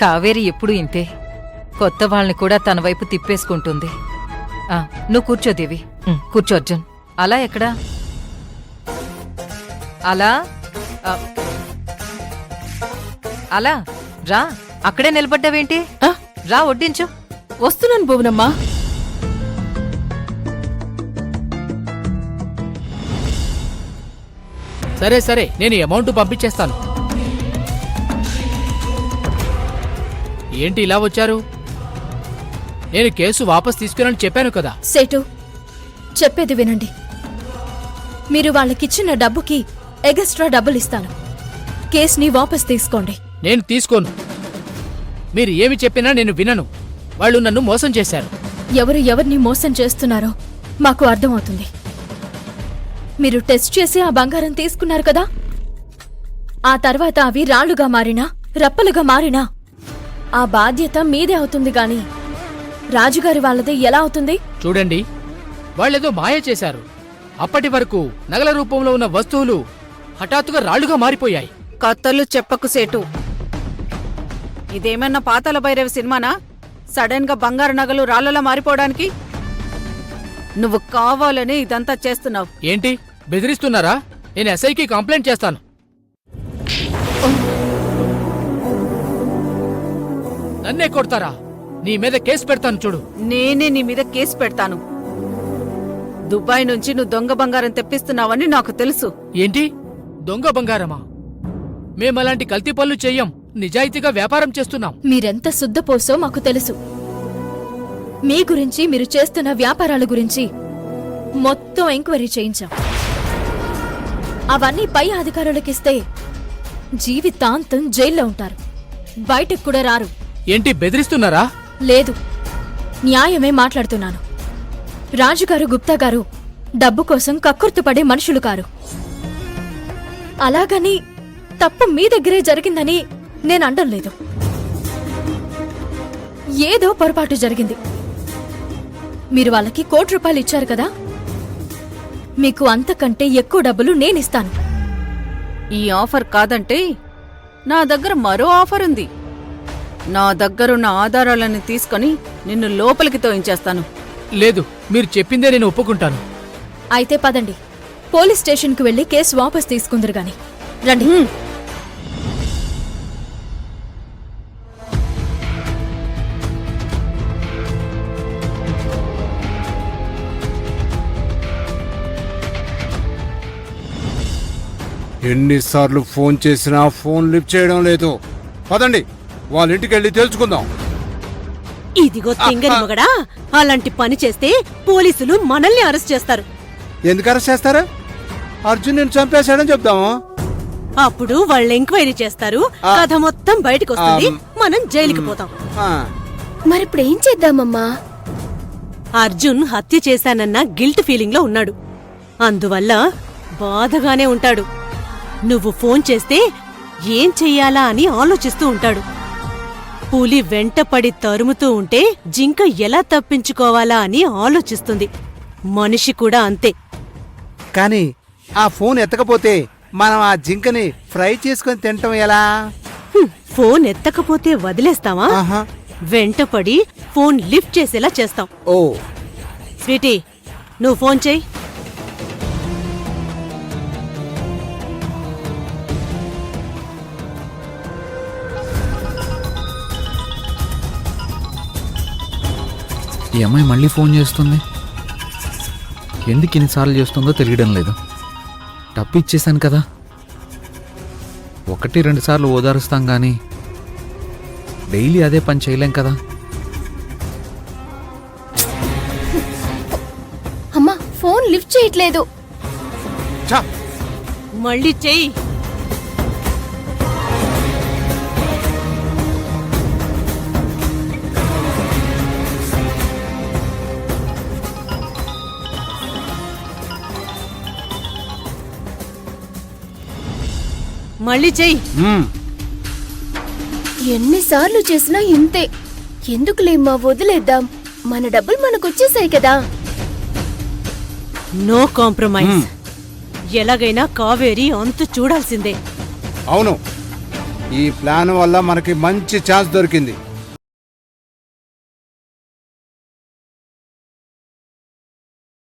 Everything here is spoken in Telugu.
కావేరి ఎప్పుడూ ఇంతే, కొత్త వాళ్ళని కూడా తన వైపు తిప్పేసుకుంటుంది. నువ్వు కూర్చో దేవి. కూర్చో అర్జున్. అలా ఎక్కడా? అలా అలా రా. అక్కడే నిలబడ్డావేంటి? రా, వడ్డించు. వస్తున్నాను భువనమ్మా. సరే సరే, నేను అమౌంట్ పంపించేస్తాను. ఏంటి ఇలా వచ్చారు? నేను కేసు వాపస్ తీసుకుని చెప్పాను కదా. సేటు, చెప్పేది వినండి. మీరు వాళ్ళకిచ్చిన డబ్బుకి ఎగస్ట్రా డబ్బులిస్తాను. కేసుని వాపస్ తీసుకోండి. నేను తీసుకోను. మీరు ఏమి చెప్పినా నేను వినను. వాళ్ళు నన్ను మోసం చేశారు. ఎవరు ఎవరిని మోసం చేస్తున్నారో మాకు అర్థమవుతుంది. మీరు టెస్ట్ చేసి ఆ బంగారం తీసుకున్నారు కదా, ఆ తర్వాత అవి రాళ్లుగా మారినా రప్పలుగా మారినా ఆ బాధ్యత మీదే అవుతుంది గాని రాజుగారి వాళ్ళది ఎలా అవుతుంది? చూడండి, వాళ్ళేదో మాయ చేశారు. అప్పటి వరకు నగల రూపంలో ఉన్న వస్తువులు హఠాత్తుగా రాళ్లుగా మారిపోయాయి. కథలు చెప్పకు సేటు. ఇదేమన్నా పాతాళ భైరవి సినిమానా? సడన్ గా బంగారు నగలు రాళ్లలా మారిపోవడానికి? నువ్వు కావాలని ఇదంతా చేస్తున్నావు. ఏంటి, బెదిరిస్తున్నారా? నేను ఎస్ఐకి కంప్లైంట్ చేస్తాను. నన్నే కొడతారా? నీ మీద కేసు పెడతాను చూడు. నేనే నీ మీద కేసు పెడతాను. దుబాయ్ నుంచి నువ్వు దొంగ బంగారం తెప్పిస్తున్నావని నాకు తెలుసు. ఏంటి, దొంగ బంగారమా? మేమలాంటి కల్తీ పనులు చెయ్యం. నిజాయితీగా వ్యాపారం చేస్తున్నాం. మీరెంత శుద్ధపోసో మాకు తెలుసు. మీ గురించి, మీరు చేస్తున్న వ్యాపారాల గురించి మొత్తం ఎంక్వైరీ చేయించాం. అవన్నీ పై అధికారులకిస్తే జీవితాంతం జైల్లో ఉంటారు. బయటకు కూడా రారు. ఏంటి, బెదిరిస్తున్నారా? లేదు, న్యాయమే మాట్లాడుతున్నాను. రాజుగారు, గుప్తా గారు డబ్బు కోసం కక్కుర్తుపడే మనుషులు కారు. అలాగని తప్పు మీ దగ్గరే జరిగిందని నేనండం లేదు. ఏదో పొరపాటు జరిగింది. మీరు వాళ్ళకి ₹1 కోటి ఇచ్చారు కదా, మీకు అంతకంటే ఎక్కువ డబ్బులు నేనిస్తాను. ఈ ఆఫర్ కాదంటే నా దగ్గర మరో ఆఫర్ ఉంది. నా దగ్గరున్న ఆధారాలను తీసుకొని నిన్ను లోపలికి తోయించేస్తాను. లేదు, మీరు చెప్పిందే నేను ఒప్పుకుంటాను. అయితే పదండి, పోలీస్ స్టేషన్కి వెళ్లి కేసు వాపస్ తీసుకుందరు గాని. రండి. ఎన్నిసార్లు ఫోన్ చేసినా ఫోన్ లిఫ్ట్ చేయడం లేదు. పదండి, వాళ్ళ ఇంటికి వెళ్ళి తెలుసుకుందాం. ఇదిగో తింగరి మగడా, అలాంటి పని చేస్తే పోలీసులు మనల్ని అరెస్ట్ చేస్తారు. ఎందుకు అరెస్ట్ చేస్తారు? అర్జున్ నేను చంపేశాడని చెప్దాము. అప్పుడు వాళ్ళు ఎంక్వైరీ చేస్తారు. కథ మొత్తం బయటకు వస్తుంది. మనం జైలుకి పోతాం. మరిప్పుడు ఏం చేద్దామమ్మా? అర్జున్ హత్య చేశానన్న గిల్ట్ ఫీలింగ్ లో ఉన్నాడు. అందువల్ల బాధగానే ఉంటాడు. నువ్వు ఫోన్ చేస్తే ఏం చెయ్యాలా అని ఆలోచిస్తూ ఉంటాడు. పులి వెంటపడి తరుముతూ ఉంటే జింక ఎలా తప్పించుకోవాలా అని ఆలోచిస్తుంది. మనిషి కూడా అంతే. కానీ ఆ ఫోన్ ఎత్తకపోతే మనం ఆ జింకని ఫ్రై చేసుకొని తింటాం ఎలా? ఫోన్ ఎత్తకపోతే వదిలేస్తావా? వెంటపడి ఫోన్ లిఫ్ట్ చేసేలా చేస్తాం. ఓ స్వీటీ, నువ్వు ఫోన్ చెయ్యి. ఈ అమ్మాయి మళ్ళీ ఫోన్ చేస్తుంది. ఎందుకు ఎన్నిసార్లు చేస్తుందో తెలియడం లేదు. డబ్బు ఇచ్చేశాను కదా, 1-2 సార్లు ఓదారుస్తాం కానీ డైలీ అదే పని చేయలేం కదా. అమ్మా, ఫోన్ లిఫ్ట్ చేయట్లేదు. మళ్ళీ చెయ్యి. మళ్ళీ చెయ్యి. ఎన్నిసార్లు చేసినా ఇంతే. ఎందుకులేమ్మా, వదిలేద్దాం. మన డబ్బులు మనకొచ్చేసాయి కదా. No compromise. ఎలాగైనా కావేరి అంతు చూడాల్సిందే. అవును, ఈ ప్లాన్ వల్ల మనకి మంచి ఛాన్స్ దొరికింది.